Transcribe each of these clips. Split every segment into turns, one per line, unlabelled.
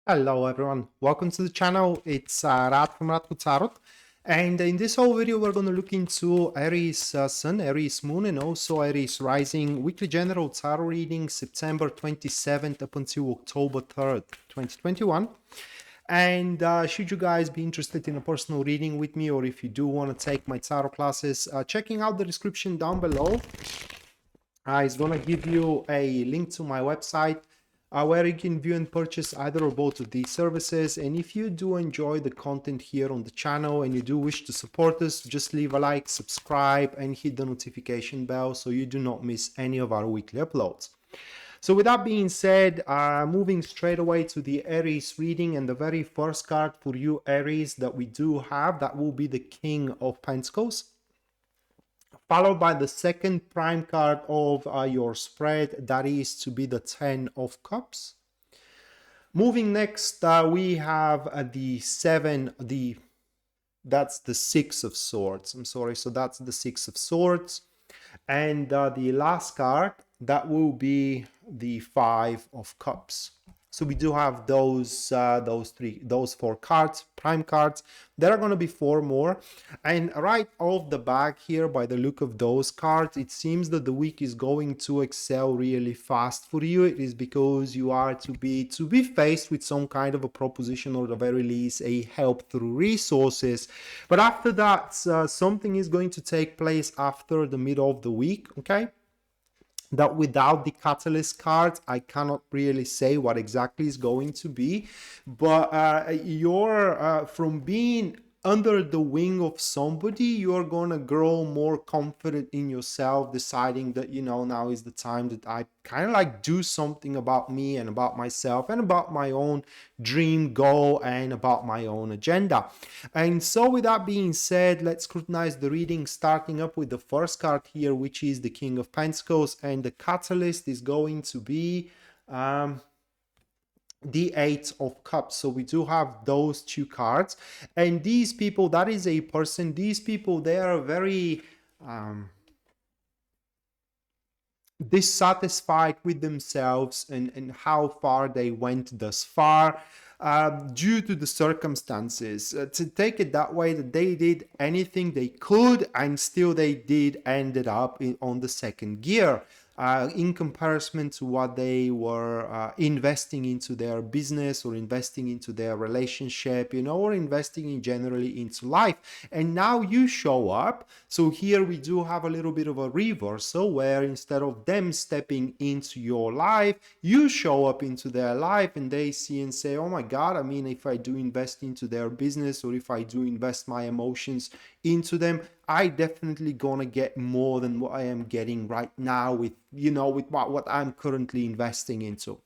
Hello everyone, welcome to the channel. It's Rad from Radko, and in this whole video we're going to look into Aries Sun, Aries Moon, and also Aries Rising weekly general tarot reading September 27th up until October 3rd, 2021. And should you guys be interested in a personal reading with me, or if you do want to take my tarot classes, checking out the description down below is going to give you a link to my website where you can view and purchase either or both of these services. And if you do enjoy the content here on the channel and you do wish to support us, just leave a like, subscribe, and hit the notification bell so you do not miss any of our weekly uploads. So with that being said, moving straight away to the Aries reading, and the very first card for you Aries that we do have, that will be the King of Pentacles, followed by the second prime card of your spread, that is to be the 10 of Cups. Moving next, we have that's the 6 of Swords. I'm sorry, so that's the 6 of Swords. And the last card, that will be the 5 of Cups. So we do have those four cards, prime cards. There are going to be 4 more. And right off the back here, by the look of those cards, it seems that the week is going to excel really fast for you. It is because you are to be faced with some kind of a proposition, or at the very least a help through resources. But after that, something is going to take place after the middle of the week, okay? That without the catalyst card, I cannot really say what exactly is going to be, but you're from being under the wing of somebody, you're gonna grow more confident in yourself, deciding that, you know, now is the time that I kind of like do something about me and about myself and about my own dream goal and about my own agenda. And so with that being said, let's scrutinize the reading, starting up with the first card here, which is the King of Pentacles, and the catalyst is going to be the 8 of Cups. So we do have those 2 cards, and these people, that is a person, these people, they are very dissatisfied with themselves and how far they went thus far, due to the circumstances. To take it that way, that they did anything they could and still they did ended up on the second gear. In comparison to what they were investing into their business, or investing into their relationship, you know, or investing in generally into life. And now you show up. So here we do have a little bit of a reversal, where instead of them stepping into your life, you show up into their life, and they see and say, oh my God, I mean, if I do invest into their business, or if I do invest my emotions into them, I definitely gonna get more than what I am getting right now with, you know, with what I'm currently investing into.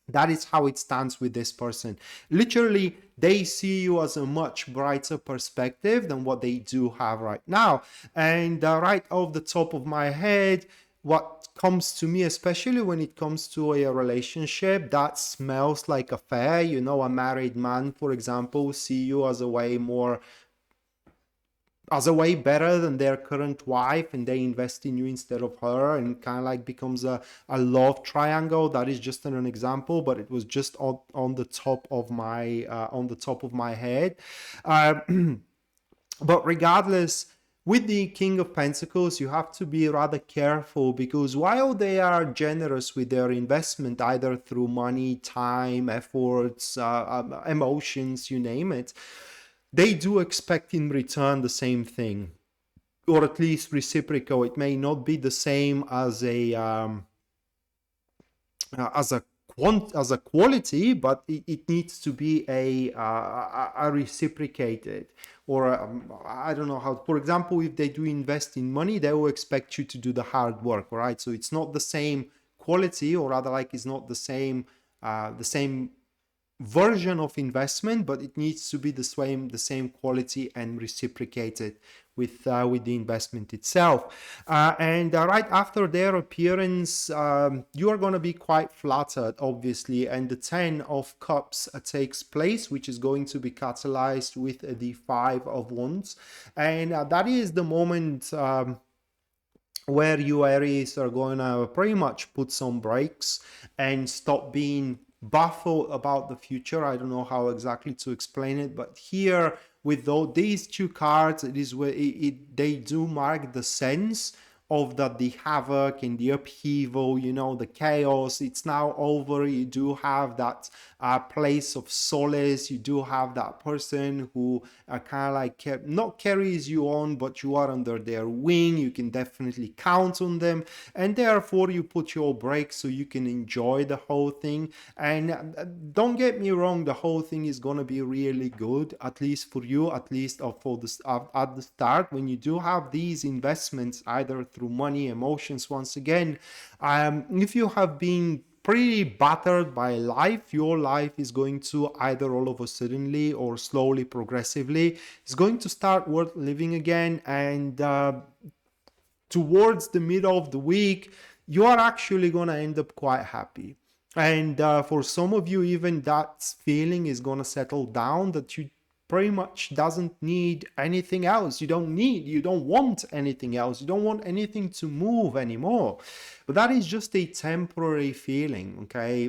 That is how it stands with this person. Literally, they see you as a much brighter perspective than what they do have right now. And right off the top of my head, what comes to me, especially when it comes to a relationship that smells like affair, you know, a married man, for example, see you as a way better than their current wife, and they invest in you instead of her, and kind of like becomes a love triangle. That is just an example, but it was just on the top of my head. But regardless, with the King of Pentacles, you have to be rather careful, because while they are generous with their investment, either through money, time, efforts, emotions, you name it, they do expect in return the same thing, or at least reciprocal. It may not be the same as a quality, but it needs to be a reciprocated, or I don't know how. For example, if they do invest in money, they will expect you to do the hard work, right? So it's not the same quality, or rather, like, it's not the same version of investment, but it needs to be the same quality and reciprocated with the investment itself. And right after their appearance, you are going to be quite flattered, obviously, and the 10 of Cups takes place, which is going to be catalyzed with the 5 of Wands, and that is the moment where you Aries are going to pretty much put some brakes and stop being baffled about the future. I don't know how exactly to explain it, but here with these two cards, it is where they do mark the sense of that the havoc and the upheaval, you know, the chaos, it's now over. You do have that place of solace. You do have that person who kind of like not carries you on, but you are under their wing. You can definitely count on them, and therefore you put your brakes so you can enjoy the whole thing. And don't get me wrong, the whole thing is gonna be really good, at least for you, at least for this at the start. When you do have these investments, either through money, emotions, once again, if you have been pretty battered by life, your life is going to either all of a suddenly or slowly, progressively, is going to start worth living again. And towards the middle of the week, you are actually going to end up quite happy. And for some of you, even that feeling is going to settle down, that you pretty much doesn't need anything else. You don't want anything else. You don't want anything to move anymore. But that is just a temporary feeling, okay?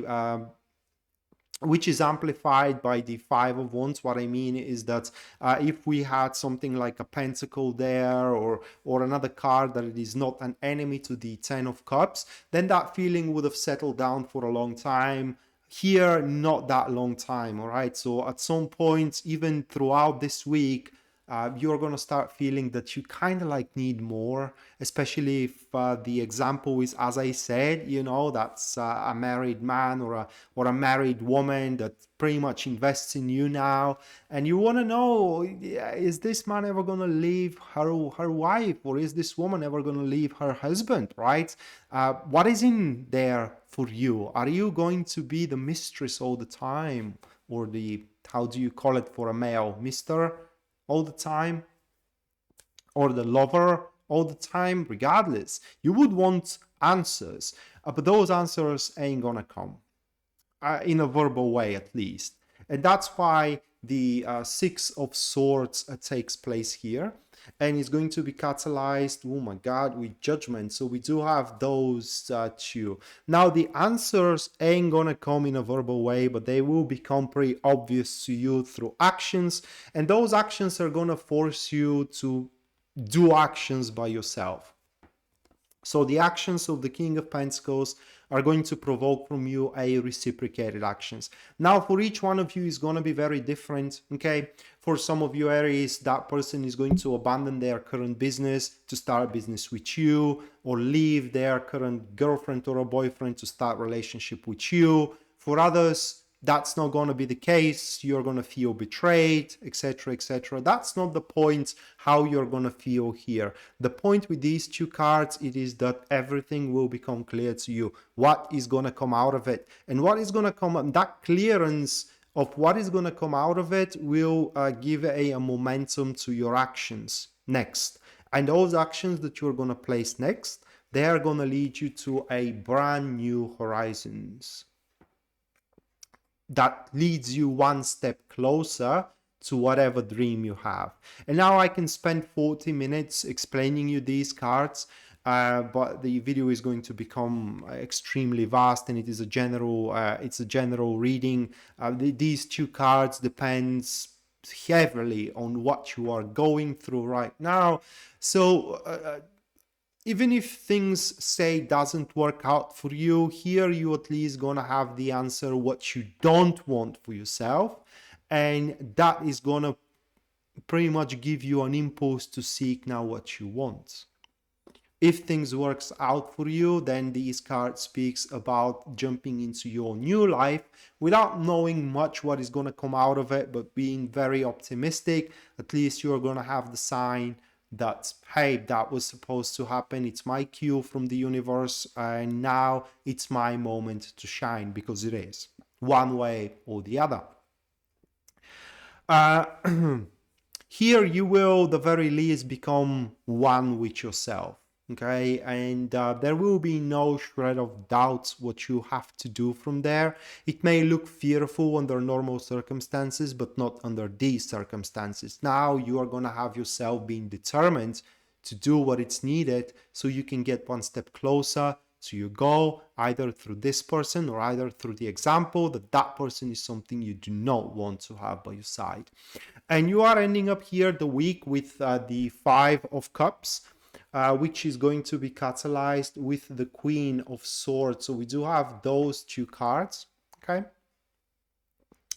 Which is amplified by the Five of Wands. What I mean is that if we had something like a pentacle there, or another card that it is not an enemy to the Ten of Cups, then that feeling would have settled down for a long time. Here, not that long time, all right? So at some point, even throughout this week, you're going to start feeling that you kind of like need more, especially if the example is, as I said, you know, that's a married man or a married woman that pretty much invests in you now, and you want to know, is this man ever going to leave her wife, or is this woman ever going to leave her husband, right? What is in there for you? Are you going to be the mistress all the time, or the, how do you call it for a male, mister all the time, or the lover all the time? Regardless, you would want answers, but those answers ain't gonna come in a verbal way, at least. And that's why the Six of Swords takes place here, and is going to be catalyzed, oh my god, with Judgment. So we do have those two. Now the answers ain't gonna come in a verbal way, but they will become pretty obvious to you through actions, and those actions are gonna force you to do actions by yourself. So the actions of the King of Pentacles are going to provoke from you a reciprocated actions. Now, for each one of you is going to be very different, okay? For some of you, Aries, that person is going to abandon their current business to start a business with you, or leave their current girlfriend or a boyfriend to start a relationship with you. For others, that's not going to be the case. You're going to feel betrayed, etc., etc. That's not the point how you're going to feel here. The point with these two cards, it is that everything will become clear to you. What is going to come out of it, and what is going to come, that clearance of what is going to come out of it will give a momentum to your actions next. And those actions that you're going to place next, they are going to lead you to a brand new horizons that leads you one step closer to whatever dream you have. And now I can spend 40 minutes explaining you these cards, but the video is going to become extremely vast, and it is a general it's a general reading. These two cards depends heavily on what you are going through right now. So even if things say doesn't work out for you, here you at least gonna have the answer what you don't want for yourself, and that is gonna pretty much give you an impulse to seek now what you want. If things works out for you, then this card speaks about jumping into your new life without knowing much what is going to come out of it, but being very optimistic. At least you're going to have the sign that, hey, that was supposed to happen. It's my cue from the universe, and now it's my moment to shine, because it is, one way or the other. Here you will, the very least, become one with yourself. Okay, and there will be no shred of doubt what you have to do from there. It may look fearful under normal circumstances, but not under these circumstances. Now you are going to have yourself being determined to do what it's needed, so you can get one step closer to your goal, either through this person or either through the example that person is something you do not want to have by your side. And you are ending up here the week with the Five of Cups, which is going to be catalyzed with the Queen of Swords. So we do have those two cards, okay?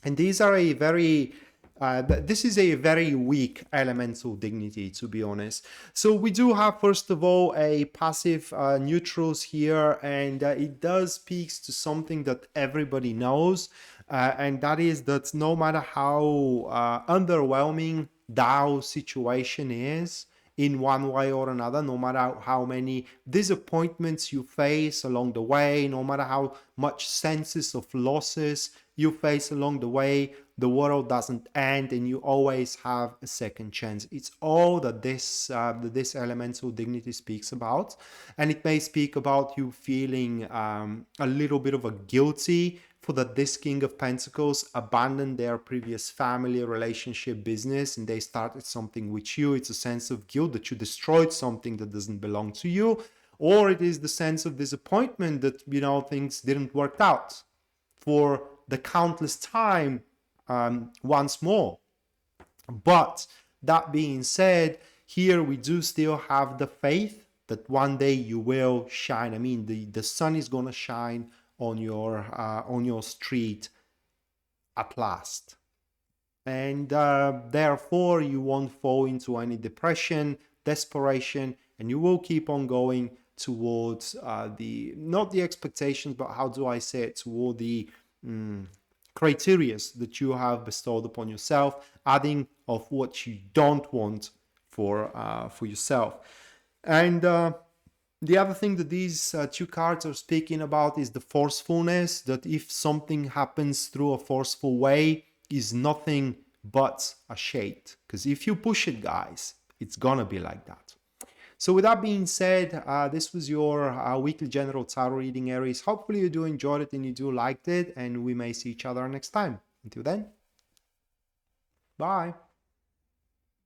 And these are a very, this is a very weak elemental dignity, to be honest. So we do have, first of all, a passive neutrals here, and it does speaks to something that everybody knows, and that is that no matter how underwhelming Dao situation is, in one way or another, no matter how many disappointments you face along the way, no matter how much senses of losses you face along the way, the world doesn't end and you always have a second chance. It's all that this elemental dignity speaks about. And it may speak about you feeling a little bit of a guilty for that this King of Pentacles abandoned their previous family, relationship, business, and they started something with you. It's a sense of guilt that you destroyed something that doesn't belong to you, or it is the sense of disappointment that, you know, things didn't work out for the countless time once more. But that being said, here we do still have the faith that one day you will shine. I mean, the sun is gonna shine on your street at last, and therefore you won't fall into any depression, desperation, and you will keep on going towards the, not the expectations, but how do I say it, toward the criterias that you have bestowed upon yourself, adding of what you don't want for yourself. And the other thing that these two cards are speaking about is the forcefulness, that if something happens through a forceful way is nothing but a shade. Because if you push it, guys, it's gonna be like that. So with that being said, this was your weekly general tarot reading, Aries. Hopefully you do enjoy it and you do liked it, and we may see each other next time. Until then, bye.